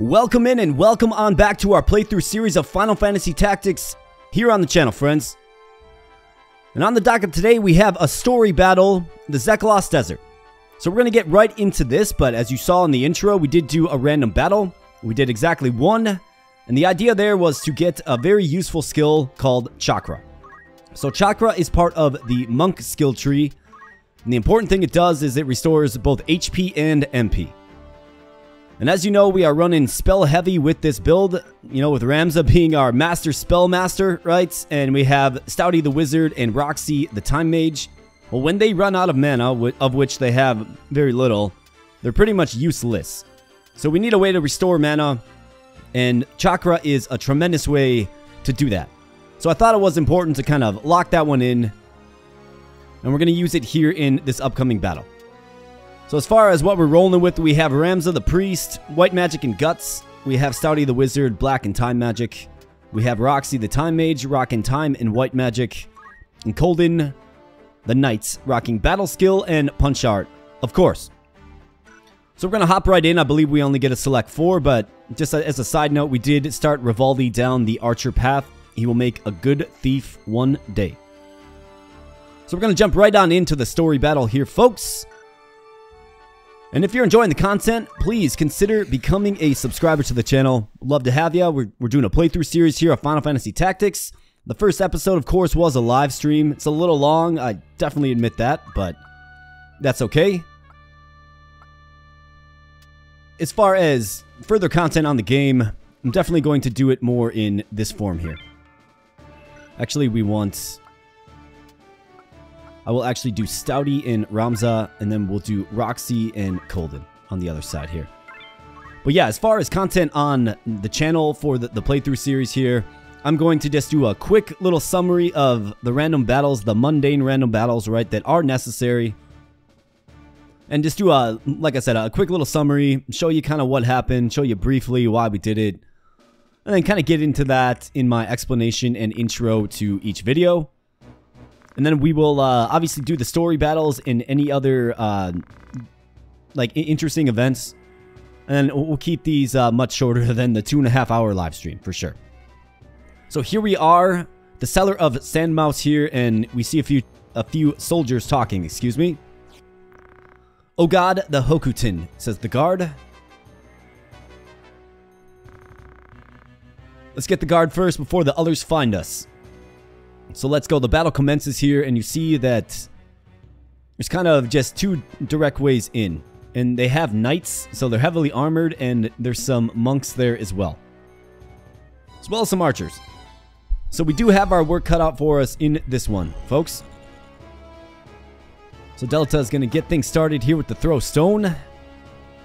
Welcome in and welcome on back to our playthrough series of Final Fantasy Tactics here on the channel, friends. And on the docket today, we have a story battle, the Zeklaus Desert. So we're going to get right into this, but as you saw in the intro, we did do a random battle. We did exactly one, and the idea there was to get a very useful skill called Chakra. So Chakra is part of the Monk skill tree, and the important thing it does is it restores both HP and MP. And as you know, we are running spell heavy with this build, with Ramza being our master spell master, right? And we have Stouty the Wizard and Roxy the Time Mage. Well, when they run out of mana, of which they have very little, they're pretty much useless. So we need a way to restore mana, and Chakra is a tremendous way to do that. So I thought it was important to kind of lock that one in, and we're going to use it here in this upcoming battle. So as far as what we're rolling with, we have Ramza the Priest, White Magic and Guts. We have Stouty the Wizard, Black and Time Magic. We have Roxy the Time Mage, Rock and Time and White Magic. And Colden the Knights, rocking Battle Skill and Punch Art, of course. So we're going to hop right in. I believe we only get a select 4, but just as a side note, we did start Rivaldi down the Archer path. He will make a good thief one day. So we're going to jump right on into the story battle here, folks. And if you're enjoying the content, please consider becoming a subscriber to the channel. Love to have you. We're doing a playthrough series here of Final Fantasy Tactics. The first episode, of course, was a live stream. It's a little long, I definitely admit that, but that's okay. As far as further content on the game, I'm definitely going to do it more in this form here. Actually, I will actually do Stouty and Ramza, and then we'll do Roxy and Colden on the other side here. But yeah, as far as content on the channel for the playthrough series here, I'm going to just do a quick little summary of the random battles, the mundane random battles, right, that are necessary. And just do like I said, a quick little summary, show you kind of what happened, show you briefly why we did it, and then kind of get into that in my explanation and intro to each video. And then we will obviously do the story battles and any other interesting events. And then we'll keep these much shorter than the 2.5-hour live stream for sure. So here we are, the Cellar of Sandmouse here, and we see a few soldiers talking. Excuse me. Oh God, the Hokutin, says the guard. Let's get the guard first before the others find us. So let's go. The battle commences here, and you see that there's kind of just two direct ways in. And they have knights, so they're heavily armored, and there's some monks there as well. As well as some archers. So we do have our work cut out for us in this one, folks. So Delta is going to get things started here with the throw stone.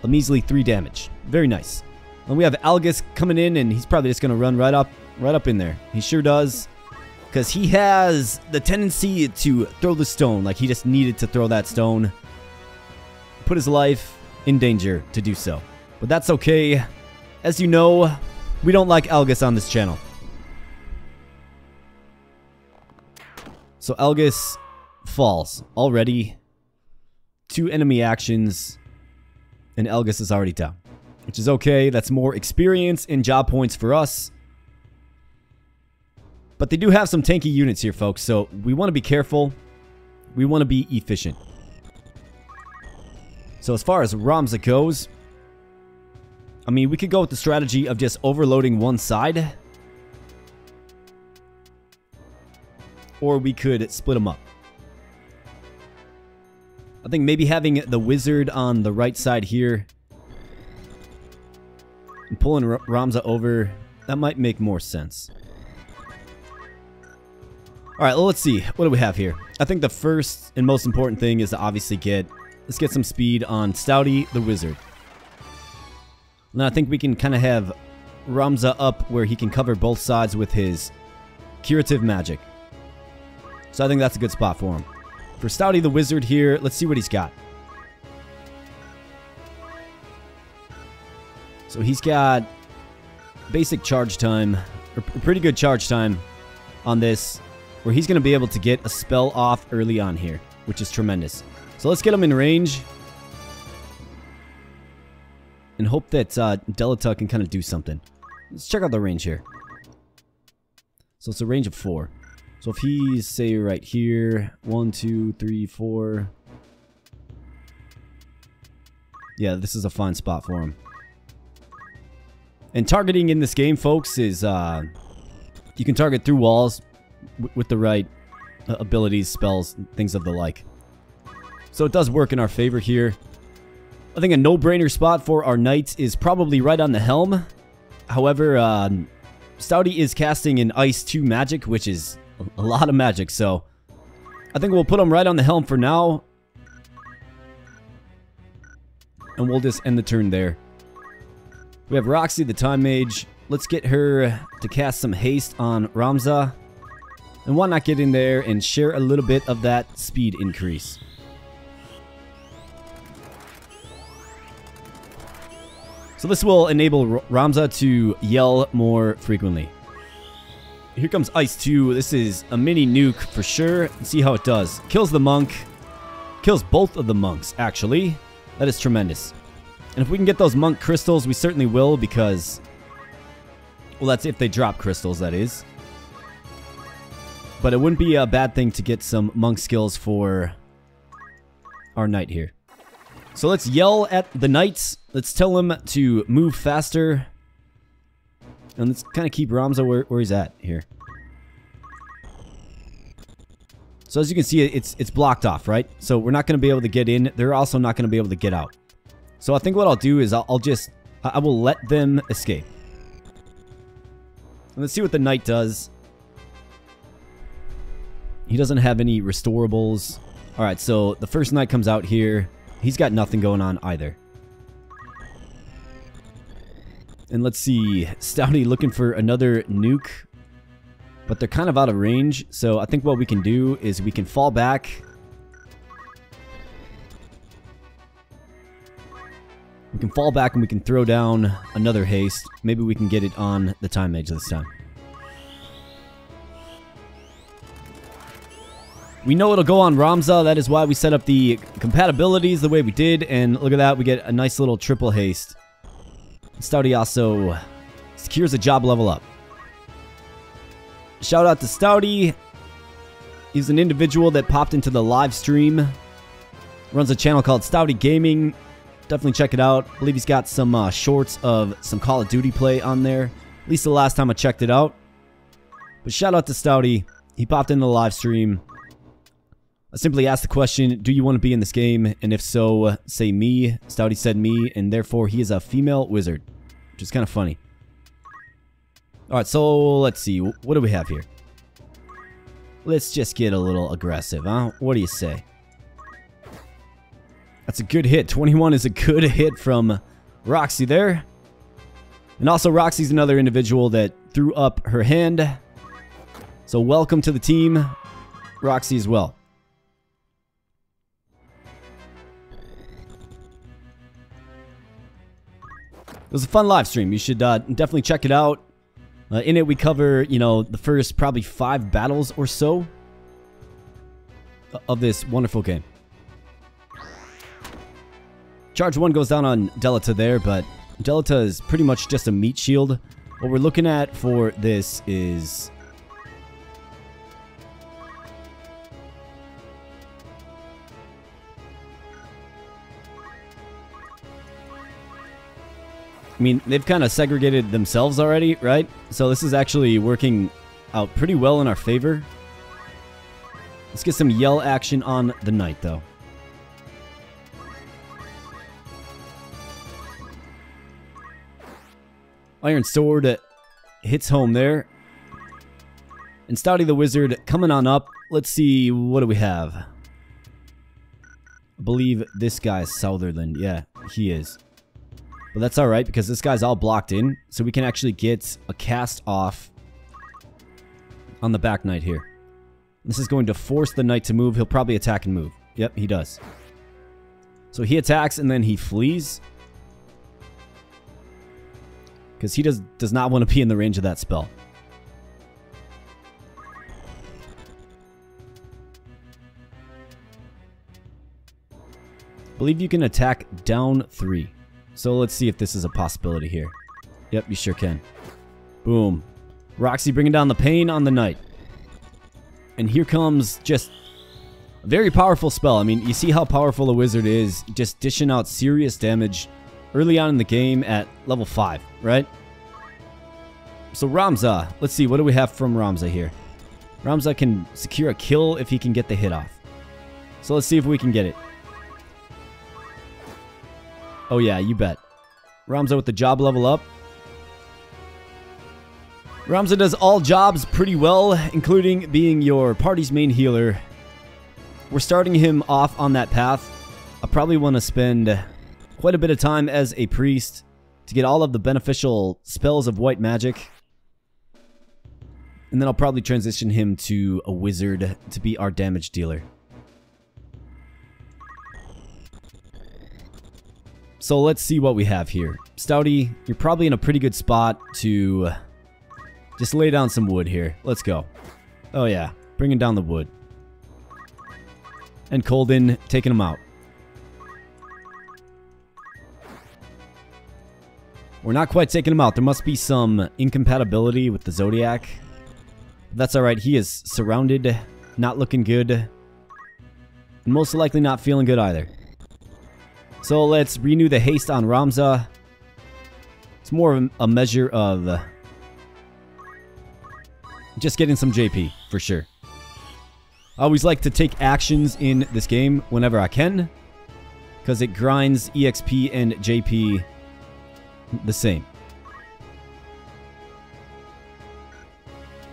A measly 3 damage. Very nice. And we have Algus coming in, and he's probably just going to run right up in there. He sure does. Because he has the tendency to throw the stone. Like he just needed to throw that stone. Put his life in danger to do so. But that's okay. As you know, we don't like Algus on this channel. So Algus falls already. 2 enemy actions. And Algus is already down. Which is okay. That's more experience and job points for us. But they do have some tanky units here, folks, so we want to be careful. We want to be efficient. So as far as Ramza goes, I mean, we could go with the strategy of just overloading one side. Or we could split them up. I think maybe having the wizard on the right side here and pulling Ramza over, that might make more sense. Alright, well, let's see. What do we have here? I think the first and most important thing is to obviously let's get some speed on Stouty the Wizard. And I think we can kind of have Ramza up where he can cover both sides with his curative magic. So I think that's a good spot for him. For Stouty the Wizard here, let's see what he's got. So he's got basic charge time, or pretty good charge time on this, where he's going to be able to get a spell off early on here, which is tremendous. So let's get him in range. and hope that Delita can kind of do something. Let's check out the range here. So it's a range of 4. So if he's, say, right here, 1, 2, 3, 4. Yeah, this is a fine spot for him. And targeting in this game, folks, is you can target through walls with the right abilities, spells, things of the like. So it does work in our favor here. I think a no-brainer spot for our knight is probably right on the helm. However, Stouty is casting an Ice 2 magic, which is a lot of magic, so I think we'll put him right on the helm for now. And we'll just end the turn there. We have Roxy, the Time Mage. Let's get her to cast some haste on Ramza. And why not get in there and share a little bit of that speed increase? So this will enable Ramza to yell more frequently. Here comes Ice 2. This is a mini nuke for sure. Let's see how it does. Kills the monk. Kills both of the monks, actually. That is tremendous. And if we can get those monk crystals, we certainly will, because... well, that's if they drop crystals, that is. But it wouldn't be a bad thing to get some monk skills for our knight here. So let's yell at the knights. Let's tell him to move faster. And let's kind of keep Ramza where he's at here. So as you can see, it's blocked off, right? So we're not going to be able to get in. They're also not going to be able to get out. So I think what I'll do is I will let them escape. And let's see what the knight does. He doesn't have any restorables. Alright, so the first knight comes out here. He's got nothing going on either. And let's see. Stouty looking for another nuke. But they're kind of out of range. So I think what we can do is we can fall back. We can fall back and we can throw down another haste. Maybe we can get it on the Time Mage this time. We know it'll go on Ramza. That is why we set up the compatibilities the way we did. And look at that. We get a nice little triple haste. Stouty also secures a job level up. Shout out to Stouty. He's an individual that popped into the live stream. Runs a channel called Stouty Gaming. Definitely check it out. I believe he's got some shorts of some Call of Duty play on there. At least the last time I checked it out. But shout out to Stouty. He popped into the live stream. I simply asked the question, do you want to be in this game? And if so, say me. Stouty said me, and therefore he is a female wizard. Which is kind of funny. Alright, so let's see. What do we have here? Let's just get a little aggressive, huh? What do you say? That's a good hit. 21 is a good hit from Roxy there. And also Roxy's another individual that threw up her hand. So welcome to the team, Roxy as well. It was a fun live stream. You should definitely check it out. In it, we cover, you know, the first probably 5 battles or so of this wonderful game. Charge 1 goes down on Delita there, but Delita is pretty much just a meat shield. What we're looking at for this is... I mean, they've kind of segregated themselves already, right? So this is actually working out pretty well in our favor. Let's get some yell action on the knight, though. Iron Sword hits home there. And Stouty the Wizard coming on up. Let's see, what do we have? I believe this guy is Sutherland. Yeah, he is. But that's alright, because this guy's all blocked in. So we can actually get a cast off on the back knight here. This is going to force the knight to move. He'll probably attack and move. Yep, he does. So he attacks and then he flees. Because he does not want to be in the range of that spell. I believe you can attack down 3. So let's see if this is a possibility here. Yep, you sure can. Boom. Roxy bringing down the pain on the knight. And here comes just a very powerful spell. I mean, you see how powerful a wizard is, just dishing out serious damage early on in the game at level 5, right? So Ramza, let's see, what do we have from Ramza here? Ramza can secure a kill if he can get the hit off. So let's see if we can get it. Oh yeah, you bet. Ramza with the job level up. Ramza does all jobs pretty well, including being your party's main healer. We're starting him off on that path. I probably want to spend quite a bit of time as a priest to get all of the beneficial spells of white magic. And then I'll probably transition him to a wizard to be our damage dealer. So let's see what we have here. Stouty, you're probably in a pretty good spot to just lay down some wood here. Let's go. Oh yeah, bringing down the wood. And Colden taking him out. We're not quite taking him out. There must be some incompatibility with the Zodiac. That's alright. He is surrounded, not looking good, and most likely not feeling good either. So let's renew the haste on Ramza. It's more of a measure of just getting some JP, for sure. I always like to take actions in this game whenever I can, because it grinds EXP and JP the same.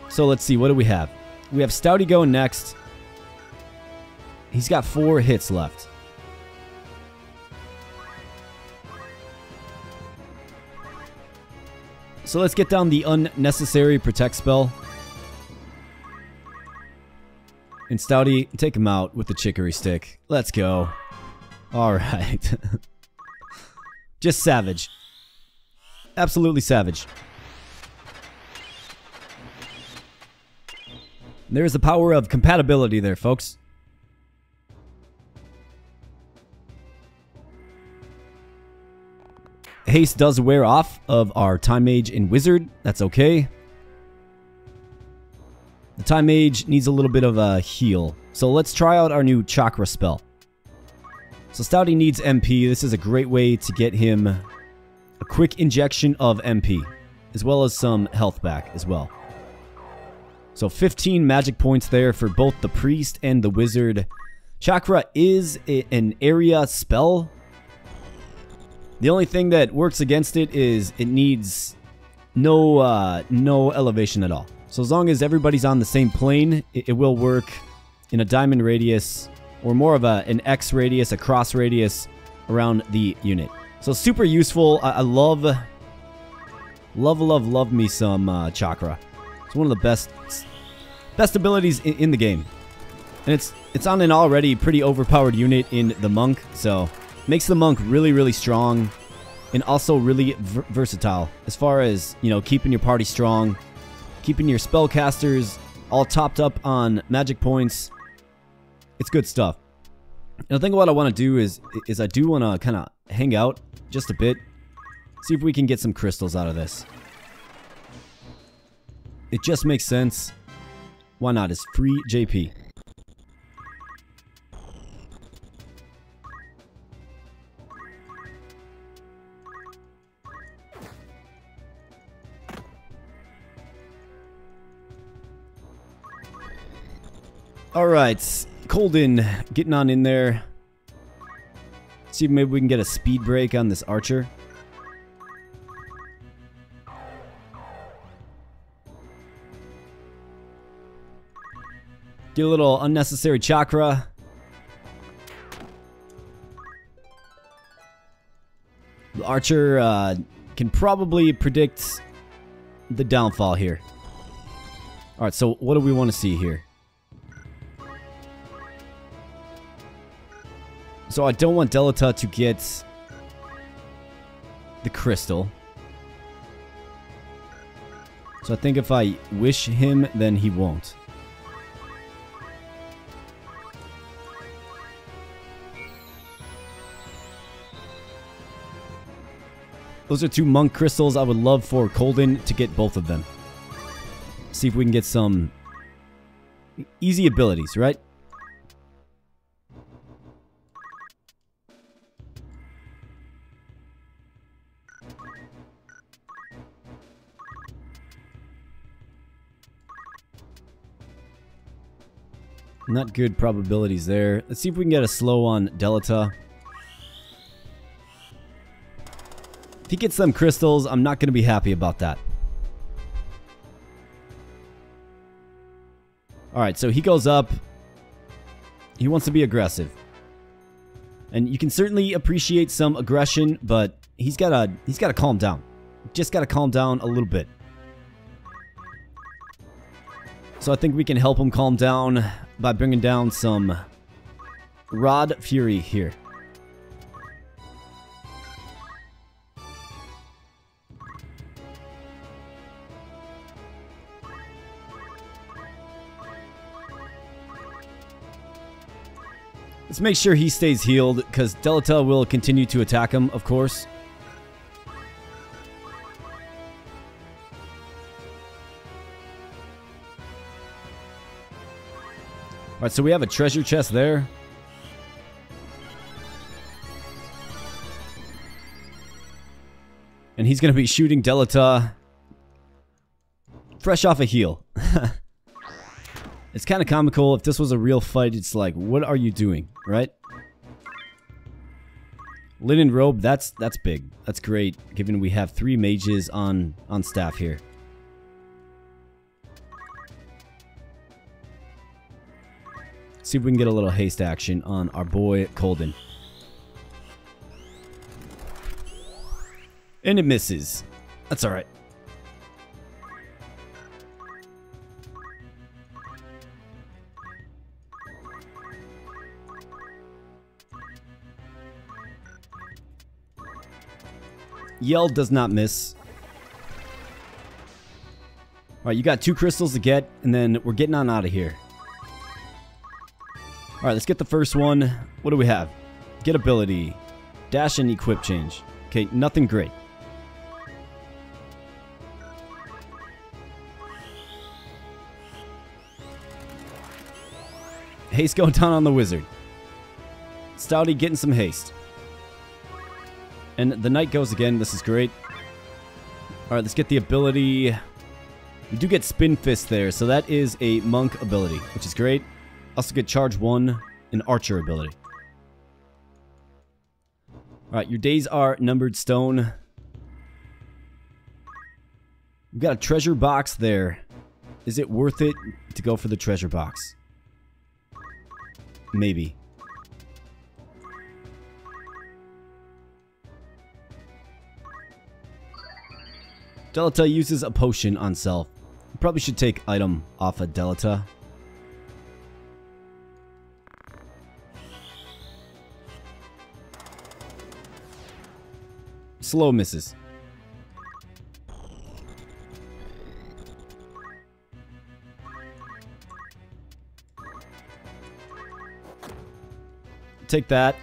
So let's see, what do we have? We have Stouty going next. He's got 4 hits left. So let's get down the unnecessary protect spell. And Stouty, take him out with the chicory stick. Let's go. Alright. Just savage. Absolutely savage. There's the power of compatibility there, folks. Haste does wear off of our Time Mage and Wizard. That's okay. The Time Mage needs a little bit of a heal. So let's try out our new Chakra spell. So Stouty needs MP. This is a great way to get him a quick injection of MP, as well as some health back as well. So 15 magic points there for both the Priest and the Wizard. Chakra is an area spell. The only thing that works against it is it needs no elevation at all. So as long as everybody's on the same plane, it will work in a diamond radius, or more of an X radius, a cross radius around the unit. So super useful. I love me some Chakra. It's one of the best abilities in the game. And it's on an already pretty overpowered unit in the Monk, so makes the Monk really strong, and also really versatile as far as, you know, keeping your party strong, keeping your spellcasters all topped up on magic points. It's good stuff. And I think what I want to do is I do want to kind of hang out just a bit, see if we can get some crystals out of this. It just makes sense. Why not? It's free JP. Alright, Colden getting on in there. See if maybe we can get a speed break on this archer. Get a little unnecessary Chakra. The archer can probably predict the downfall here. Alright, so what do we want to see here? So I don't want Delita to get the crystal. So I think if I wish him, then he won't. Those are 2 monk crystals. I would love for Colden to get both of them. See if we can get some easy abilities, right? Not good probabilities there. Let's see if we can get a slow on Delita. If he gets them crystals, I'm not going to be happy about that. Alright, so he goes up. He wants to be aggressive. And you can certainly appreciate some aggression, but he's gotta calm down. Just gotta calm down a little bit. So I think we can help him calm down by bringing down some Rod Fury here. Let's make sure he stays healed, because Delita will continue to attack him, of course. Alright, so we have a treasure chest there. And he's going to be shooting Delita fresh off a heal. It's kind of comical. If this was a real fight, it's like, what are you doing, right? Linen robe, that's big. That's great, given we have 3 mages on staff here. See if we can get a little haste action on our boy Colden. And it misses. That's alright. Yell does not miss. Alright, you got 2 crystals to get, and then we're getting on out of here. Alright, let's get the first one. What do we have? Get ability. Dash and equip change. Okay, nothing great. Haste going down on the wizard. Stouty getting some haste. And the knight goes again. This is great. Alright, let's get the ability. We do get spin fist there, so that is a monk ability, which is great. Also get charge 1, an archer ability. Alright, your days are numbered, stone. We've got a treasure box there. Is it worth it to go for the treasure box? Maybe. Delita uses a potion on self. Probably should take item off of Delita. Slow misses. Take that.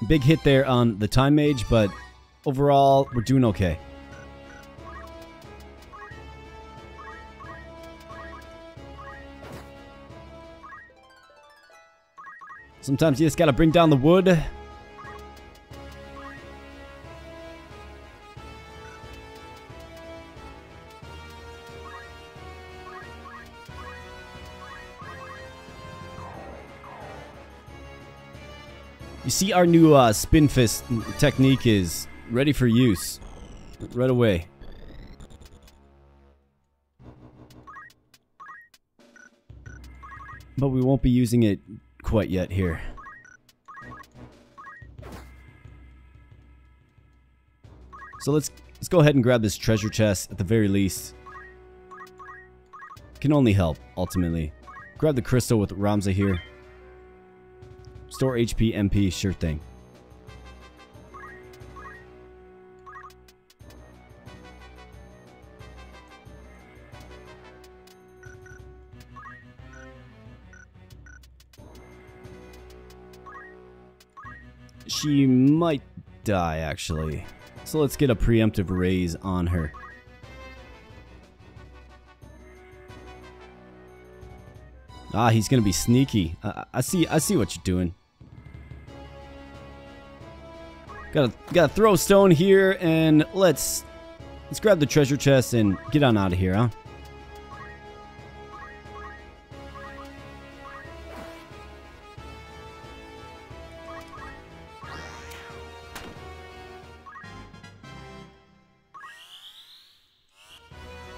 Big hit there on the time mage, but overall, we're doing okay. Sometimes you just gotta bring down the wood. You see, our new spin fist technique is ready for use right away. But we won't be using it quite yet here. So let's go ahead and grab this treasure chest at the very least. Can only help, ultimately. Grab the crystal with Ramza here. Store HP, MP, sure thing. she might die, actually. So let's get a preemptive raise on her. Ah, he's gonna be sneaky. I see what you're doing. Gotta throw a stone here, and let's grab the treasure chest and get on out of here, huh?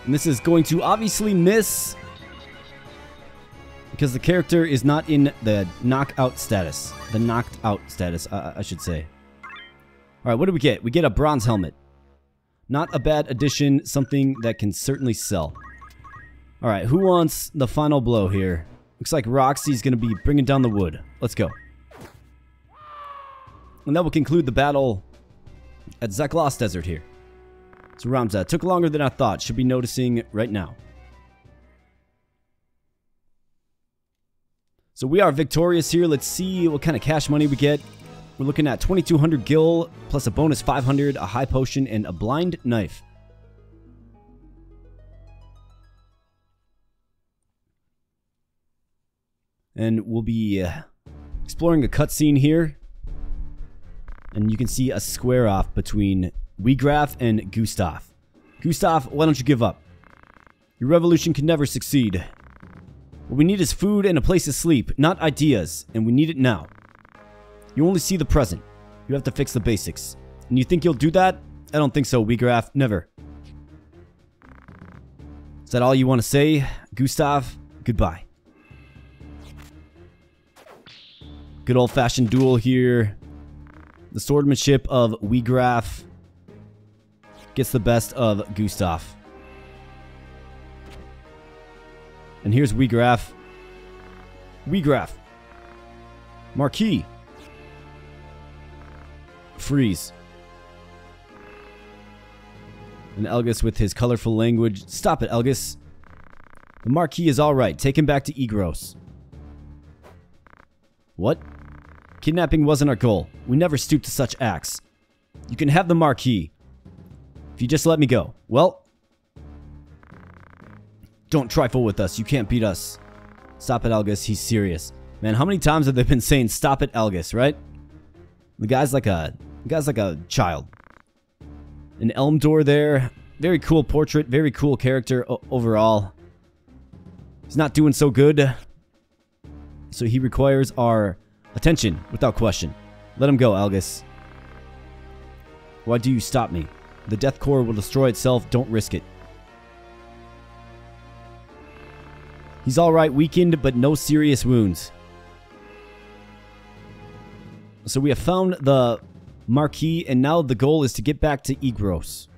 And this is going to obviously miss because the character is not in the knockout status. The knocked out status, I should say. Alright, what do we get? We get a bronze helmet. Not a bad addition, something that can certainly sell. Alright, who wants the final blow here? Looks like Roxy's going to be bringing down the wood. Let's go. And that will conclude the battle at Zeklaus Desert here. So Ramza, it took longer than I thought. Should be noticing right now. So we are victorious here. Let's see what kind of cash money we get. We're looking at 2,200 gil, plus a bonus 500, a high potion, and a blind knife. And we'll be exploring a cutscene here. And you can see a square off between Wigraf and Gustav. Gustav, why don't you give up? Your revolution can never succeed. What we need is food and a place to sleep, not ideas, and we need it now. You only see the present. You have to fix the basics. And you think you'll do that? I don't think so, Wigraf. Never. Is that all you want to say? Gustav, goodbye. Good old-fashioned duel here. The swordsmanship of Wigraf gets the best of Gustav. And here's Wigraf. Wigraf. Marquis. Freeze. And Elgus with his colorful language. Stop it, Elgus. The Marquis is alright. Take him back to Igros. What? Kidnapping wasn't our goal. We never stooped to such acts. You can have the Marquis. If you just let me go. Well, don't trifle with us. You can't beat us. Stop it, Elgus. He's serious. Man, how many times have they been saying stop it, Elgus, right? The guy's like a child. An elm door there. Very cool portrait. Very cool character overall. He's not doing so good. So he requires our attention without question. Let him go, Elgus. Why do you stop me? The death core will destroy itself. Don't risk it. He's alright, weakened, but no serious wounds. So we have found the Marquis, and now the goal is to get back to Igros.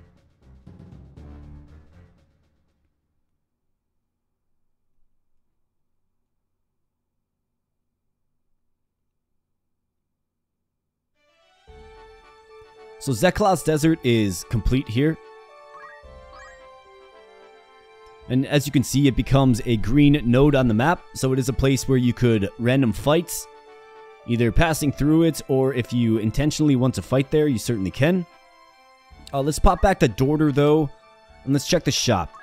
So Zeklaus Desert is complete here. And as you can see, it becomes a green node on the map. So it is a place where you could random fights, either passing through it, or if you intentionally want to fight there, you certainly can. Let's pop back to Dorder, though, and let's check the shop.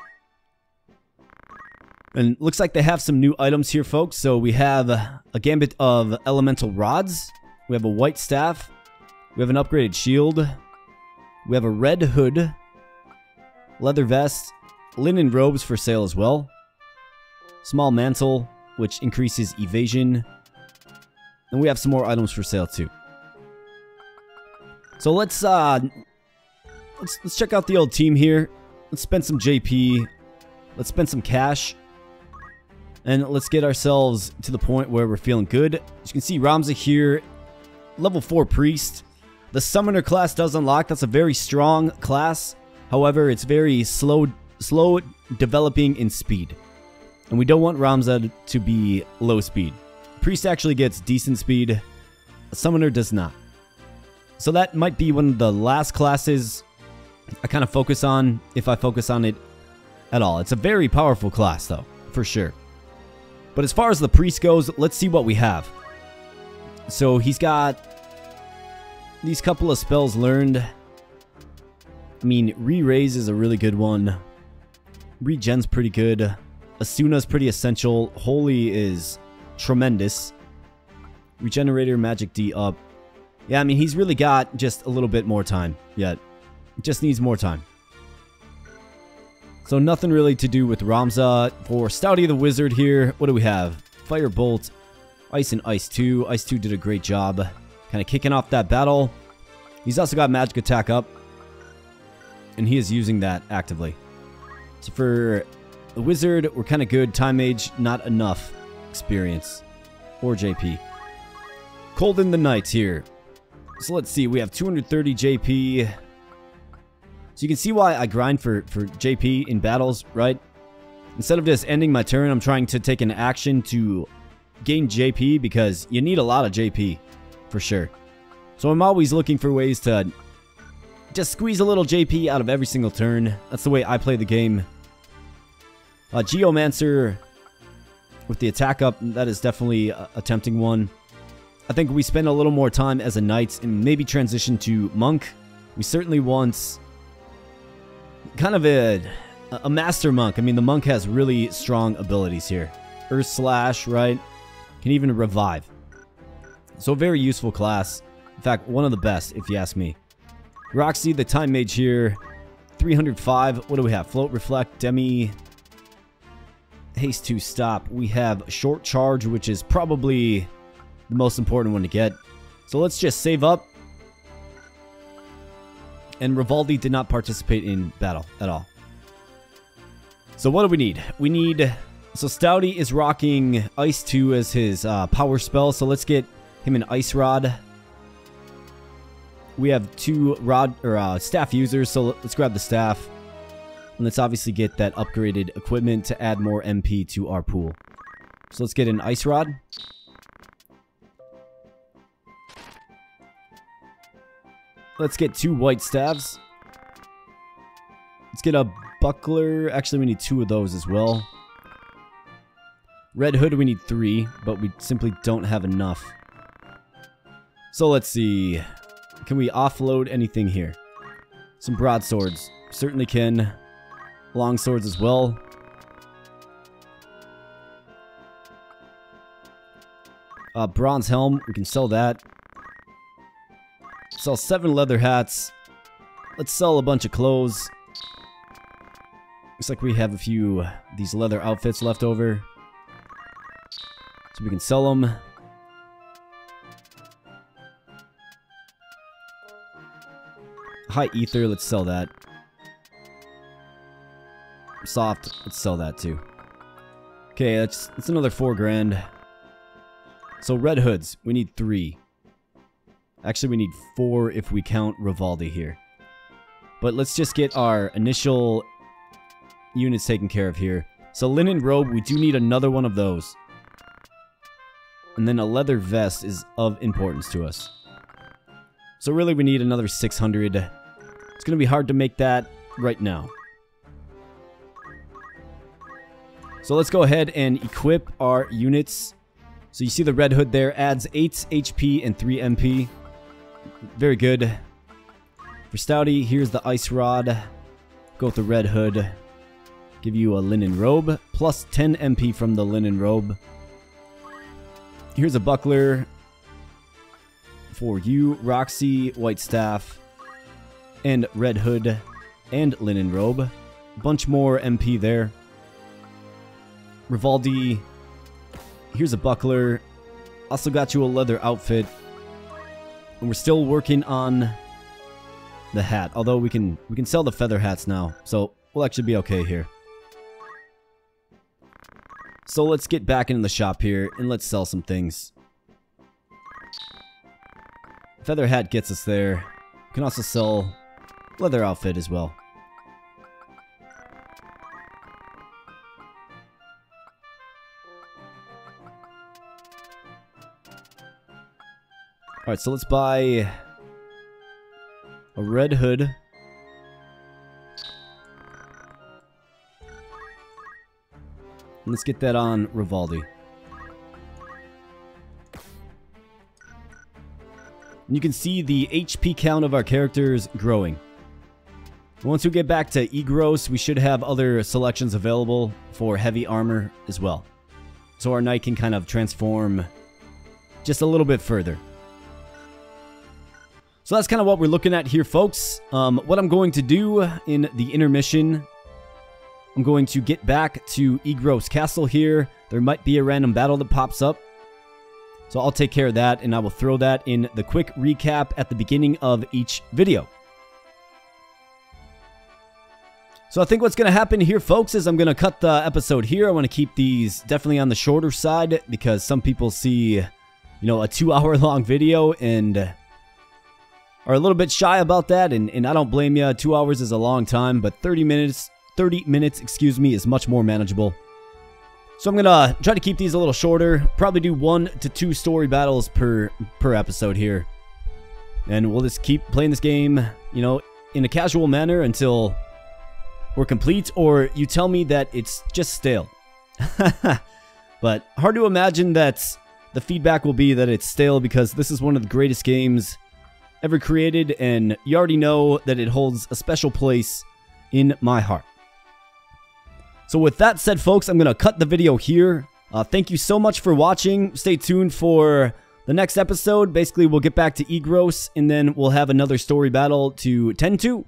And looks like they have some new items here, folks. So we have a gambit of elemental rods. We have a white staff. We have an upgraded shield. We have a red hood. Leather vest. Linen robes for sale as well. Small mantle, which increases evasion. And we have some more items for sale too. So let's check out the old team here. Let's spend some JP. Let's spend some cash. And let's get ourselves to the point where we're feeling good. As you can see, Ramza here, level 4 priest. The summoner class does unlock. That's a very strong class. However, it's very slow developing in speed. And we don't want Ramza to be low speed. Priest actually gets decent speed. A summoner does not. So that might be one of the last classes I kind of focus on, if I focus on it at all. It's a very powerful class though, for sure. But as far as the priest goes, let's see what we have. So he's got these couple of spells learned. I mean, Re-Raise is a really good one. Regen's pretty good. Asuna's pretty essential. Holy is tremendous. Regenerator, Magic D up. Yeah, I mean, he's really got just a little bit more time yet. Just needs more time. So nothing really to do with Ramza. For Stouty the Wizard here, what do we have? Firebolt, Ice and Ice 2. Ice 2 did a great job kind of kicking off that battle. He's also got Magic Attack up, and he is using that actively. So for the Wizard, we're kind of good. Time Mage, not enough experience or JP. Cold in the Night here. So let's see, we have 230 JP. So you can see why I grind for JP in battles, right? Instead of just ending my turn, I'm trying to take an action to gain JP because you need a lot of JP for sure. So I'm always looking for ways to just squeeze a little JP out of every single turn. That's the way I play the game. Geomancer with the attack up, that is definitely a tempting one. I think we spend a little more time as a knight and maybe transition to monk. We certainly want kind of a master monk. I mean, the monk has really strong abilities here. Earth Slash, right? Can even revive. So a very useful class. In fact, one of the best, if you ask me. Roxy, the Time Mage here. 305. What do we have? Float, Reflect, Demi, Haste to Stop. We have Short Charge, which is probably the most important one to get. So let's just save up. And Rivaldi did not participate in battle at all. So what do we need? We need... So Stouty is rocking Ice 2 as his power spell. So let's get him an Ice Rod. We have 2 staff users. So let's grab the staff. And let's obviously get that upgraded equipment to add more MP to our pool. So let's get an Ice Rod. Let's get 2 white staves. Let's get a buckler. Actually, we need 2 of those as well. Red Hood, we need 3, but we simply don't have enough. So let's see. Can we offload anything here? Some broadswords. Certainly can. Long swords as well. Bronze helm. We can sell that. Sell 7 leather hats. Let's sell a bunch of clothes. Looks like we have a few of these leather outfits left over. So we can sell them. High ether, let's sell that. Soft, let's sell that too. Okay, that's another 4 grand. So red hoods, we need 3. Actually, we need 4 if we count Rivaldi here. But let's just get our initial units taken care of here. So linen robe, we do need another one of those. And then a leather vest is of importance to us. So really we need another 600. It's going to be hard to make that right now. So let's go ahead and equip our units. So you see the red hood there adds 8 HP and 3 MP. Very good. For Stouty, here's the Ice Rod. Go with the red hood. Give you a linen robe. Plus 10 MP from the linen robe. Here's a buckler. For you, Roxy, white staff. And red hood. And linen robe. A bunch more MP there. Rivaldi. Here's a buckler. Also got you a leather outfit. And we're still working on the hat. Although we can sell the feather hats now. So we'll actually be okay here. So let's get back into the shop here and let's sell some things. Feather hat gets us there. We can also sell leather outfit as well. Alright, so let's buy a red hood. Let's get that on Rivaldi. And you can see the HP count of our characters growing. Once we get back to Igros, we should have other selections available for heavy armor as well. So our knight can kind of transform just a little bit further. So that's kind of what we're looking at here, folks. What I'm going to do in the intermission, I'm going to get back to Igros Castle here. There might be a random battle that pops up. So I'll take care of that, and I will throw that in the quick recap at the beginning of each video. So I think what's going to happen here, folks, is I'm going to cut the episode here. I want to keep these definitely on the shorter side because some people see, you know, a 2-hour-long video and are a little bit shy about that, and I don't blame you. 2 hours is a long time, but 30 minutes, excuse me, is much more manageable. So I'm gonna try to keep these a little shorter. Probably do 1 to 2 story battles per episode here, and we'll just keep playing this game, you know, in a casual manner until we're complete, or you tell me that it's just stale. But hard to imagine that the feedback will be that it's stale, because this is one of the greatest games ever created, and you already know that it holds a special place in my heart. So with that said, folks, I'm going to cut the video here. Thank you so much for watching. Stay tuned for the next episode. Basically, we'll get back to Igros, and then we'll have another story battle to tend to.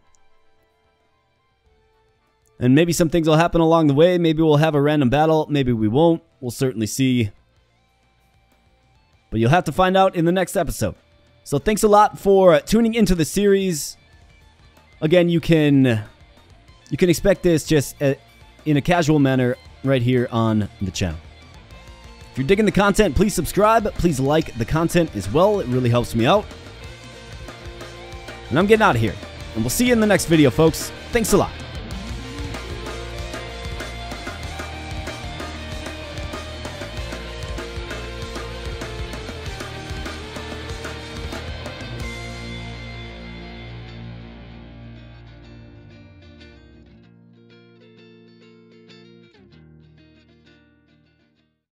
And maybe some things will happen along the way. Maybe we'll have a random battle. Maybe we won't. We'll certainly see. But you'll have to find out in the next episode. So thanks a lot for tuning into the series. Again, you can expect this just in a casual manner right here on the channel. If you're digging the content, please subscribe. Please like the content as well. It really helps me out. And I'm getting out of here. And we'll see you in the next video, folks. Thanks a lot.